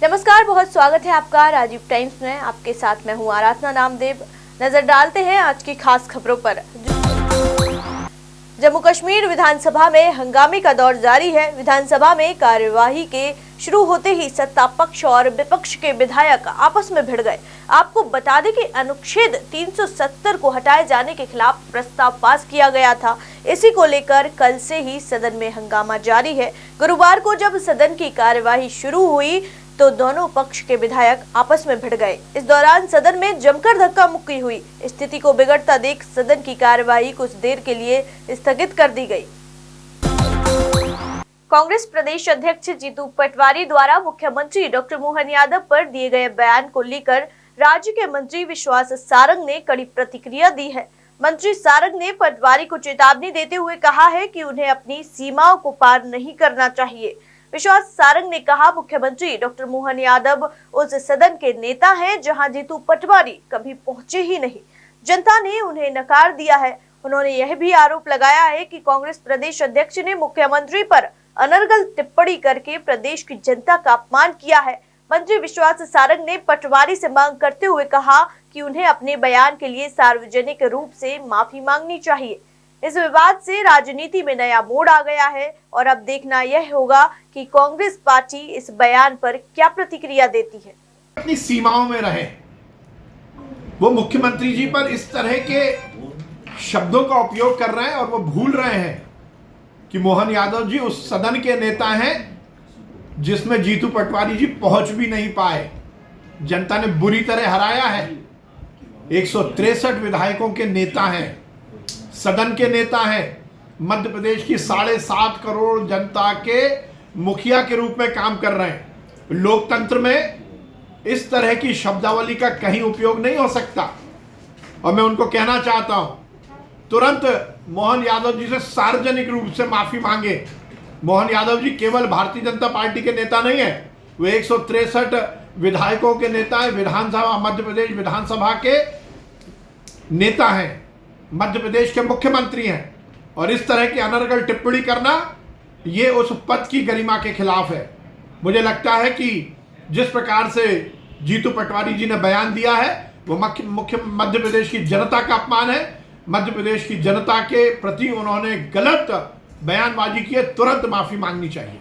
नमस्कार, बहुत स्वागत है आपका राजीव टाइम्स में। आपके साथ मैं हूँ आराधना नामदेव। नजर डालते हैं आज की खास खबरों पर। जम्मू कश्मीर विधानसभा में हंगामे का दौर जारी है। विधानसभा में कार्यवाही के शुरू होते ही सत्ता पक्ष और विपक्ष के विधायक आपस में भिड़ गए। आपको बता दें कि अनुच्छेद 370 को हटाए जाने के खिलाफ प्रस्ताव पास किया गया था। इसी को लेकर कल से ही सदन में हंगामा जारी है। गुरुवार को जब सदन की कार्यवाही शुरू हुई तो दोनों पक्ष के विधायक आपस में भिड़ गए। इस दौरान सदन में जमकर धक्का मुक्की हुई। स्थिति को बिगड़ता देख सदन की कार्यवाही कुछ देर के लिए स्थगित कर दी गई। कांग्रेस प्रदेश अध्यक्ष जीतू पटवारी द्वारा मुख्यमंत्री डॉक्टर मोहन यादव पर दिए गए बयान को लेकर राज्य के मंत्री विश्वास सारंग ने कड़ी प्रतिक्रिया दी है। मंत्री सारंग ने पटवारी को चेतावनी देते हुए कहा है कि उन्हें अपनी सीमाओं को पार नहीं करना चाहिए। विश्वास सारंग ने कहा, मुख्यमंत्री डॉक्टर मोहन यादव उस सदन के नेता हैं जहां जीतू पटवारी कभी पहुंचे ही नहीं। जनता ने उन्हें नकार दिया है। उन्होंने यह भी आरोप लगाया है कि कांग्रेस प्रदेश अध्यक्ष ने मुख्यमंत्री पर अनर्गल टिप्पणी करके प्रदेश की जनता का अपमान किया है। मंत्री विश्वास सारंग ने पटवारी से मांग करते हुए कहा कि उन्हें अपने बयान के लिए सार्वजनिक रूप से माफी मांगनी चाहिए। इस विवाद से राजनीति में नया मोड़ आ गया है और अब देखना यह होगा कि कांग्रेस पार्टी इस बयान पर क्या प्रतिक्रिया देती है। अपनी सीमाओं में रहे। वो मुख्यमंत्री जी पर इस तरह के शब्दों का उपयोग कर रहे हैं और वो भूल रहे हैं कि मोहन यादव जी उस सदन के नेता हैं जिसमें जीतू पटवारी जी पहुंच भी नहीं पाए। जनता ने बुरी तरह हराया है। 163 विधायकों के नेता हैं, सदन के नेता हैं, मध्य प्रदेश की 7.5 करोड़ जनता के मुखिया के रूप में काम कर रहे हैं। लोकतंत्र में इस तरह की शब्दावली का कहीं उपयोग नहीं हो सकता और मैं उनको कहना चाहता हूं, तुरंत मोहन यादव जी से सार्वजनिक रूप से माफी मांगे। मोहन यादव जी केवल भारतीय जनता पार्टी के नेता नहीं है, वे 163 विधायकों के नेता हैं, विधानसभा मध्य प्रदेश विधानसभा के नेता हैं, मध्य प्रदेश के मुख्यमंत्री हैं और इस तरह की अनर्गल टिप्पणी करना ये उस पद की गरिमा के खिलाफ है। मुझे लगता है कि जिस प्रकार से जीतू पटवारी जी ने बयान दिया है वो मुख्य मध्य प्रदेश की जनता का अपमान है। मध्य प्रदेश की जनता के प्रति उन्होंने गलत बयानबाजी की है, तुरंत माफी मांगनी चाहिए।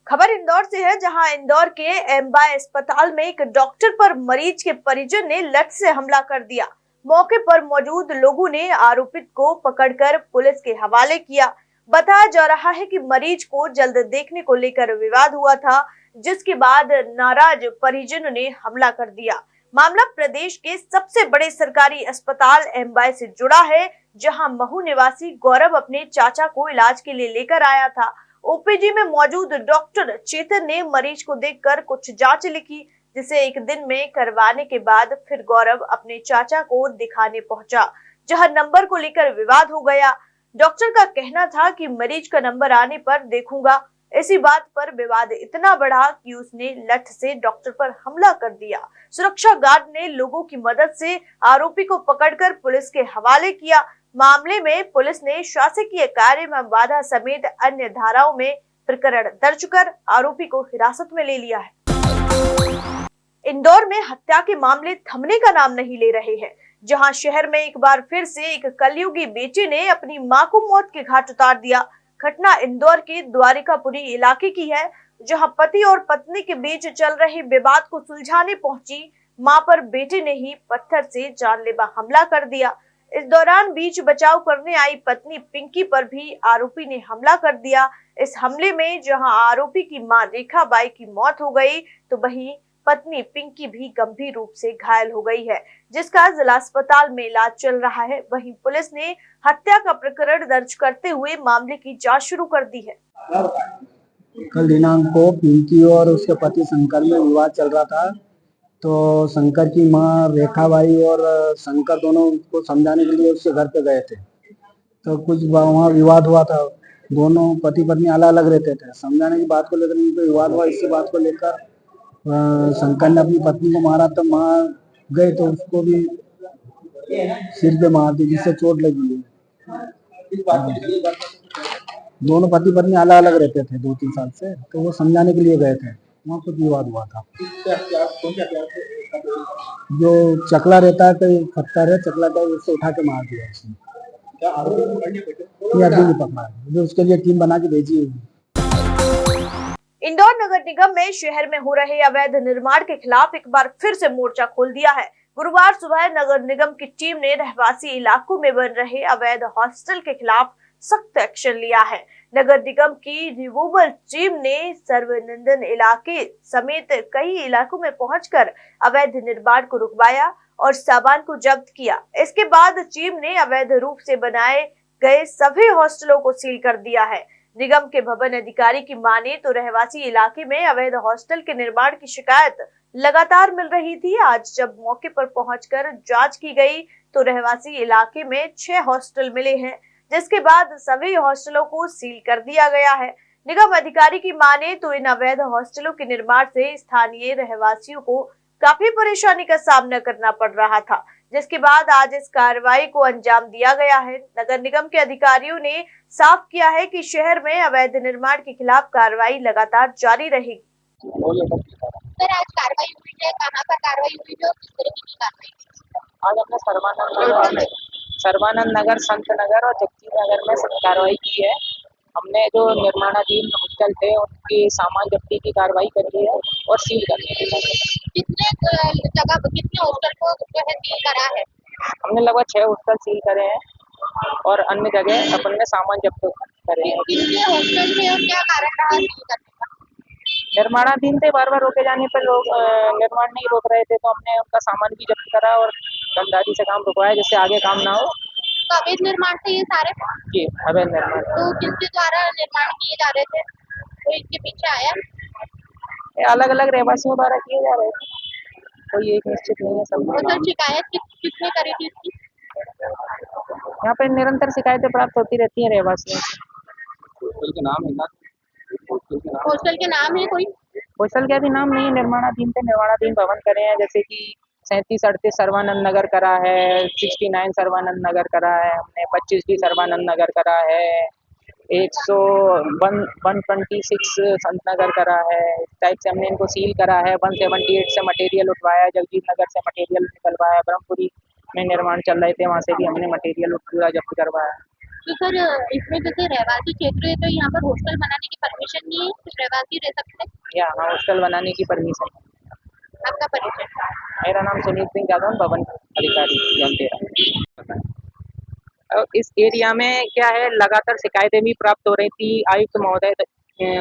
खबर इंदौर से है, जहां इंदौर के एमबाय अस्पताल में एक डॉक्टर पर मरीज के परिजन ने लठ से हमला कर दिया। मौके पर मौजूद लोगों ने आरोपित को पकड़कर पुलिस के हवाले किया। बताया जा रहा है कि मरीज को जल्द देखने को लेकर विवाद हुआ था, जिसके बाद नाराज परिजनों ने हमला कर दिया। मामला प्रदेश के सबसे बड़े सरकारी अस्पताल एमबाय से जुड़ा है, जहां महू निवासी गौरव अपने चाचा को इलाज के लिए लेकर आया था। ओपीडी में मौजूद डॉक्टर चेतन ने मरीज को देखकर कुछ जांच लिखी, जिसे एक दिन में करवाने के बाद फिर गौरव अपने चाचा को दिखाने पहुंचा, जहां नंबर को लेकर विवाद हो गया। डॉक्टर का कहना था कि मरीज का नंबर आने पर देखूंगा। इसी बात पर विवाद इतना बढ़ा कि उसने लठ से डॉक्टर पर हमला कर दिया। सुरक्षा गार्ड ने लोगों की मदद से आरोपी को पकड़कर पुलिस के हवाले किया। मामले में पुलिस ने शासकीय कार्य में बाधा समेत अन्य धाराओं में प्रकरण दर्ज कर आरोपी को हिरासत में ले लिया है। इंदौर में हत्या के मामले थमने का नाम नहीं ले रहे हैं, जहां शहर में एक बार फिर से एक कलयुगी बेटी ने अपनी मां को मौत के घाट उतार दिया। घटना इंदौर के द्वारिकापुरी इलाके की है, जहां पति और पत्नी के बीच चल रहे विवाद को सुलझाने पहुंची मां पर बेटे ने ही पत्थर से जानलेवा हमला कर दिया। इस दौरान बीच बचाव करने आई पत्नी पिंकी पर भी आरोपी ने हमला कर दिया। इस हमले में जहां आरोपी की मां रेखा बाई की मौत हो गई, तो वहीं पत्नी पिंकी भी गंभीर रूप से घायल हो गई है, जिसका जिला अस्पताल में इलाज चल रहा है। वहीं पुलिस ने हत्या का प्रकरण दर्ज करते हुए मामले की जांच शुरू कर दी है। कल दिनांक को पिंकी और उसके पति शंकर में विवाद चल रहा था, तो शंकर की मां रेखाबाई और शंकर दोनों को समझाने के लिए उसके घर पे गए थे। तो कुछ वहाँ विवाद हुआ था, दोनों पति पत्नी अलग अलग रहते थे। समझाने की बात को लेकर उनको विवाद हुआ। इसी बात को लेकर शंकर ने अपनी पत्नी को मारा, तो मां गए तो उसको भी सिर पे मार दी, जिससे चोट लगी है। दोनों पति पत्नी अलग अलग रहते थे 2-3 साल से, तो वो समझाने के लिए गए थे, वहाँ कुछ विवाद हुआ था। जो चकला रहता है, कोई पत्थर है चकला का, उससे उठा के मार दिया उसने। ये अभी नहीं पकड़ा है, जो उसके लिए टीम बना के भेजी है। इंदौर नगर निगम में शहर में हो रहे अवैध निर्माण के खिलाफ एक बार फिर से मोर्चा खोल दिया है। गुरुवार सुबह नगर निगम की टीम ने रहवासी इलाकों में बन रहे अवैध हॉस्टल के खिलाफ सख्त एक्शन लिया है। नगर निगम की रिमूवल टीम ने सर्वनंदन इलाके समेत कई इलाकों में पहुंचकर अवैध निर्माण को रुकवाया और सामान को जब्त किया। इसके बाद टीम ने अवैध रूप से बनाए गए सभी हॉस्टलों को सील कर दिया है। निगम के भवन अधिकारी की माने तो रहवासी इलाके में अवैध हॉस्टल के निर्माण की शिकायत लगातार मिल रही थी। आज जब मौके पर पहुंचकर जांच की गई तो रहवासी इलाके में 6 हॉस्टल मिले हैं, जिसके बाद सभी हॉस्टलों को सील कर दिया गया है। निगम अधिकारी की माने तो इन अवैध हॉस्टलों के निर्माण से स्थानीय रहवासियों को काफी परेशानी का सामना करना पड़ रहा था, जिसके बाद आज इस कार्रवाई को अंजाम दिया गया है। नगर निगम के अधिकारियों ने साफ किया है कि शहर में अवैध निर्माण के खिलाफ कार्रवाई लगातार जारी रहेगी। सर आज कार्रवाई हुई है, कहाँ पर कार्रवाई हुई है और किस तरीके की कार्रवाई हुई है? आज हमने सर्वानंद नगर, संत नगर और जगजीत नगर में सब कार्रवाई की है। हमने जो निर्माणाधीन हॉस्टल थे उनकी सामान जब्ती की कार्रवाई करी है और सील करने की कार्रवाई। कितने हॉस्टल को जो है सील करा है? हमने लगभग 6 हॉस्टल सील करे हैं और अन्य जगह अपन ने सामान जब्त करे हैं। कितने हॉस्टल थे और क्या कारण रहा सील करने का? निर्माणाधीन थे, बार बार रोके जाने पर लोग निर्माण नहीं रोक रहे थे, तो हमने उनका सामान भी जब्त करा और धंधारी से काम रुकवाया जिससे आगे काम ना हो। तो अवैध निर्माण थे ये सारे? जी, अवैध निर्माण। तो किसके द्वारा निर्माण किए जा रहे थे, कोई इसके पीछे आया? अलग अलग रहवासियों द्वारा किए जा रहे थे, कोई एक निश्चित नहीं है सब। और सर शिकायत किसने करी थी इसकी? यहाँ पे निरंतर शिकायतें प्राप्त होती रहती हैं रहवासियों से। हॉस्टल के नाम है कोई? हॉस्टल का भी नाम नहीं है, निर्माणाधीन थे, निर्माणाधीन भवन करे हैं, जैसे कि 37-38 सर्वानंद नगर करा है, 69 सर्वानंद नगर करा है, हमने 25D सर्वानंद नगर करा है, 126 संत नगर करा है। इस टाइप से हमने इनको सील करा है। 178 से मटेरियल उठवाया, जगजीत नगर से मटेरियल निकलवाया, ब्रह्मपुरी में निर्माण चल रहे थे वहाँ से भी हमने मटेरियल पूरा जब्त करवाया। तो सर इसमें जैसे रहवासी क्षेत्र है तो यहाँ पर हॉस्टल बनाने की परमिशन नहीं है, कुछ रहवासी रह सकते हैं? या हाँ, हॉस्टल बनाने की परमिशन। आपका परिचय? मेरा नाम सुनील सिंह यादव, भवन अधिकारी जमतेरा। इस एरिया में क्या है, लगातार शिकायतें भी प्राप्त हो रही थी। आयुक्त महोदय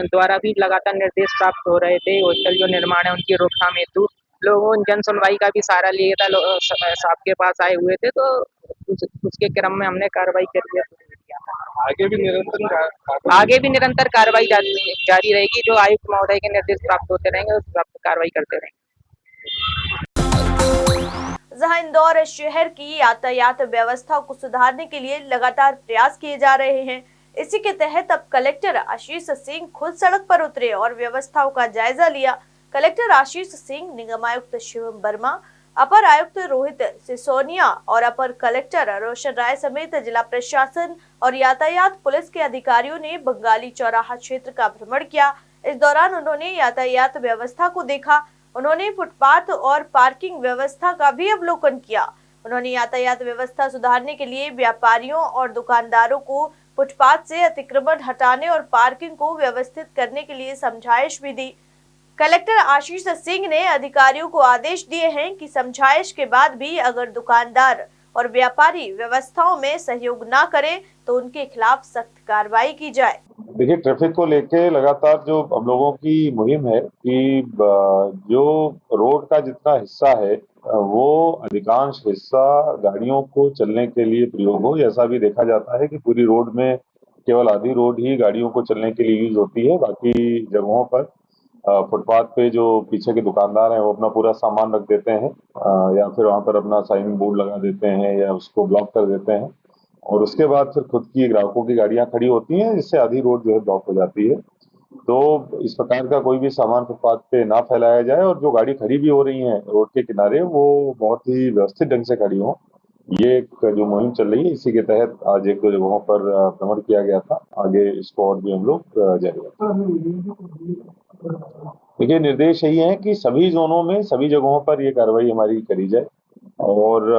द्वारा भी लगातार निर्देश प्राप्त हो रहे थे हॉस्टल जो निर्माण है उनकी रोकथाम हेतु। लोगों जन सुनवाई का भी सहारा लिया था, साहब के पास आए हुए थे, तो उसके क्रम में हमने कार्रवाई करी है। आगे भी निरंतर कार्रवाई जारी रहेगी। जो आयुक्त महोदय के निर्देश प्राप्त होते रहेंगे उस प्राप्त कार्रवाई करते रहेंगे। जहां इंदौर शहर की यातायात व्यवस्था को सुधारने के लिए लगातार प्रयास किए जा रहे हैं, इसी के तहत अब कलेक्टर आशीष सिंह खुद सड़क पर उतरे और व्यवस्थाओं का जायजा लिया। कलेक्टर आशीष सिंह, निगम आयुक्त शिवम वर्मा, अपर आयुक्त रोहित सिसोनिया और अपर कलेक्टर रोशन राय समेत जिला प्रशासन और यातायात पुलिस के अधिकारियों ने बंगाली चौराहा क्षेत्र का भ्रमण किया। इस दौरान उन्होंने यातायात व्यवस्था को देखा। उन्होंने फुटपाथ और पार्किंग व्यवस्था का भी अवलोकन किया। उन्होंने यातायात व्यवस्था सुधारने के लिए व्यापारियों और दुकानदारों को फुटपाथ से अतिक्रमण हटाने और पार्किंग को व्यवस्थित करने के लिए समझाइश भी दी। कलेक्टर आशीष सिंह ने अधिकारियों को आदेश दिए हैं कि समझाइश के बाद भी अगर दुकानदार और व्यापारी व्यवस्थाओं में सहयोग न करें तो उनके खिलाफ सख्त कार्रवाई की जाए। देखिए, ट्रैफिक को लेके लगातार जो हम लोगों की मुहिम है कि जो रोड का जितना हिस्सा है वो अधिकांश हिस्सा गाड़ियों को चलने के लिए प्रयोग हो। ऐसा भी देखा जाता है कि पूरी रोड में केवल आधी रोड ही गाड़ियों को चलने के लिए यूज होती है। बाकी जगहों पर फुटपाथ पे जो पीछे के दुकानदार हैं वो अपना पूरा सामान रख देते हैं या फिर वहां पर अपना साइन बोर्ड लगा देते हैं या उसको ब्लॉक कर देते हैं और उसके बाद फिर खुद की ग्राहकों की गाड़ियां खड़ी होती हैं, जिससे आधी रोड जो है ब्लॉक हो जाती है। तो इस प्रकार का कोई भी सामान फुटपाथ पे ना फैलाया जाए और जो गाड़ी खड़ी भी हो रही है रोड के किनारे वो बहुत ही व्यवस्थित ढंग से खड़ी हो ये एक जो मुहिम चल रही है, इसी के तहत आज एक दो जगहों पर भ्रमण किया गया था। आगे इसको और भी हम लोग जारी रखेंगे। देखिए, निर्देश यही है कि सभी जोनों में सभी जगहों पर ये कार्रवाई हमारी करी जाए और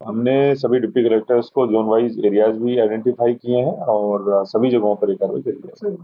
हमने सभी डिप्टी कलेक्टर्स को जोन वाइज एरियाज भी आइडेंटिफाई किए हैं और सभी जगहों पर ये कार्रवाई करी जाए।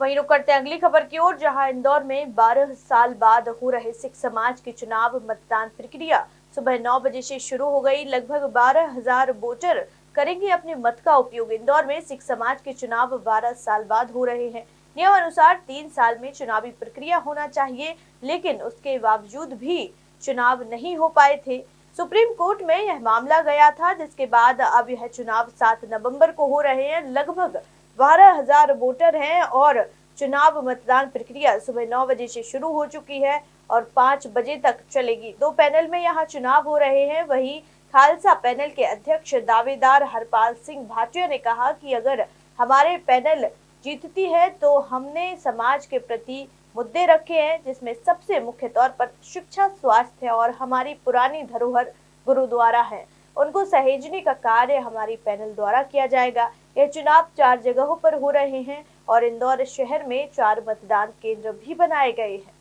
वहीं रुक करते हैं अगली खबर की ओर, जहां इंदौर में 12 साल बाद हो रहे सिख समाज के चुनाव मतदान प्रक्रिया सुबह 9 बजे से शुरू हो गई। लगभग 12,000 वोटर करेंगे अपने मत का उपयोग। इंदौर में सिख समाज के चुनाव 12 साल बाद हो रहे हैं। नियम अनुसार 3 साल में चुनावी प्रक्रिया होना चाहिए, लेकिन उसके बावजूद भी चुनाव नहीं हो पाए थे। सुप्रीम कोर्ट में यह मामला गया था, जिसके बाद अब यह चुनाव 7 नवंबर को हो रहे हैं। लगभग 12,000 वोटर हैं और चुनाव मतदान प्रक्रिया सुबह 9 बजे से शुरू हो चुकी है और 5 बजे तक चलेगी। 2 पैनल में यहाँ चुनाव हो रहे हैं। वहीं खालसा पैनल के अध्यक्ष दावेदार हरपाल सिंह भाटिया ने कहा कि अगर हमारे पैनल जीतती है तो हमने समाज के प्रति मुद्दे रखे हैं, जिसमें सबसे मुख्य तौर पर शिक्षा, स्वास्थ्य और हमारी पुरानी धरोहर गुरुद्वारा है। उनको सहेजने का कार्य हमारी पैनल द्वारा किया जाएगा। यह चुनाव 4 जगहों पर हो रहे हैं और इंदौर शहर में 4 मतदान केंद्र भी बनाए गए हैं।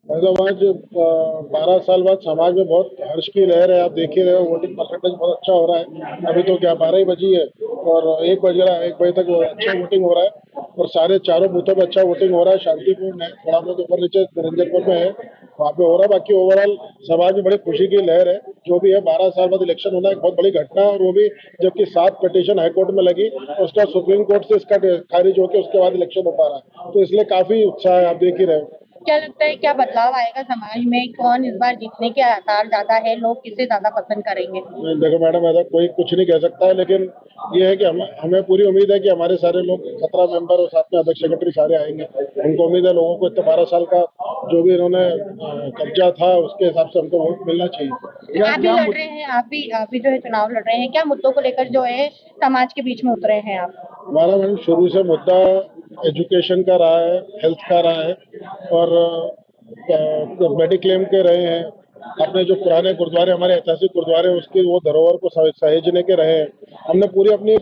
मतलब आज 12 साल बाद समाज में बहुत हर्ष की लहर है। आप देख ही रहे हो, वोटिंग परसेंटेज बहुत अच्छा हो रहा है। अभी तो क्या 12 ही बजी है और 1 बजे तक अच्छा वोटिंग हो रहा है और सारे चारों बूथों पे अच्छा वोटिंग हो रहा है। शांतिपूर्ण है। थोड़ा बहुत ऊपर नीचे निरंजनपुर में है, वहाँ पे हो रहा है। बाकी ओवरऑल समाज में बड़ी खुशी की लहर है। जो भी है 12 साल बाद इलेक्शन होना एक बहुत बड़ी घटना है और वो भी जबकि 7 पिटीशन हाईकोर्ट में लगी, उसका सुप्रीम कोर्ट से इसका खारिज होकर उसके बाद इलेक्शन हो पा रहा है, तो इसलिए काफी उत्साह है। आप देख ही रहे हो। क्या लगता है, क्या बदलाव आएगा समाज में? कौन इस बार जीतने के आसार ज्यादा है? लोग किसे ज्यादा पसंद करेंगे? देखो मैडम, ऐसा कोई कुछ नहीं कह सकता है, लेकिन ये है कि हमें पूरी उम्मीद है कि हमारे सारे लोग 17 मेंबर और साथ में अध्यक्ष सेक्रेटरी सारे आएंगे। उनको उम्मीद है लोगों को इतने 12 साल का जो भी इन्होंने कब्जा था उसके हिसाब से हमको वोट मिलना चाहिए। आप भी लड़ रहे हैं, आप भी जो है चुनाव लड़ रहे हैं, क्या मुद्दों को लेकर जो है समाज के बीच में उतरे हैं आप? हमारा मैडम शुरू से मुद्दा एजुकेशन का रहा है, हेल्थ का रहा है और मेडिक्लेम के रहे हैं। अपने जो पुराने गुरुद्वारे, हमारे ऐतिहासिक गुरुद्वारे, उसके वो धरोहर को सहेजने के रहे हैं। हमने पूरी अपनी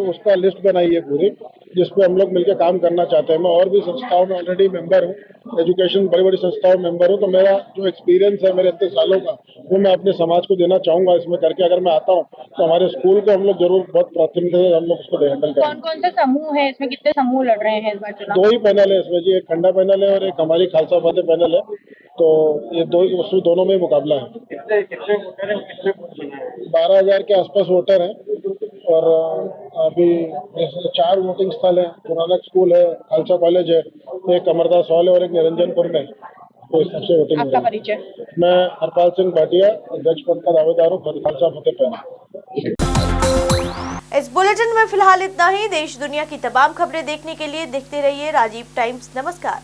उसका लिस्ट बनाई है पूरी, जिसपे हम लोग मिलकर काम करना चाहते हैं। मैं और भी संस्थाओं में ऑलरेडी मेंबर हूँ, एजुकेशन बड़ी बड़ी संस्थाओं में मेंबर हूँ, तो मेरा जो एक्सपीरियंस है मेरे इतने सालों का, वो मैं अपने समाज को देना चाहूंगा इसमें करके। अगर मैं आता हूँ तो हमारे स्कूल को हम लोग जरूर बहुत प्राथमिकता से हम लोग उसको हैंडल करेंगे। कौन कौन से समूह है इसमें? कितने समूह लड़ रहे हैं इस बार चुनाव? 2 ही पैनल है इसमें जी, एक खंडा पैनल है और एक हमारी खालसा फतेह पैनल है। तो ये उसमें दोनों में मुकाबला है। कितने वोटर हैं, कितने वोट बने हैं? 12,000 के आसपास वोटर हैं और अभी 4 वोटिंग स्थल है। पुराना स्कूल है, खालसा कॉलेज है, एक अमरदास हॉल है और एक निरंजनपुर में। तो इस सबसे वोटिंग। आपका परिचय? मैं हरपाल सिंह भाटिया, अध्यक्ष पद का दावेदार हूँ, खालसा फतेह पैनल। इस बुलेटिन में फिलहाल इतना ही। देश दुनिया की तमाम खबरें देखने के लिए देखते रहिए राजीव टाइम्स। नमस्कार।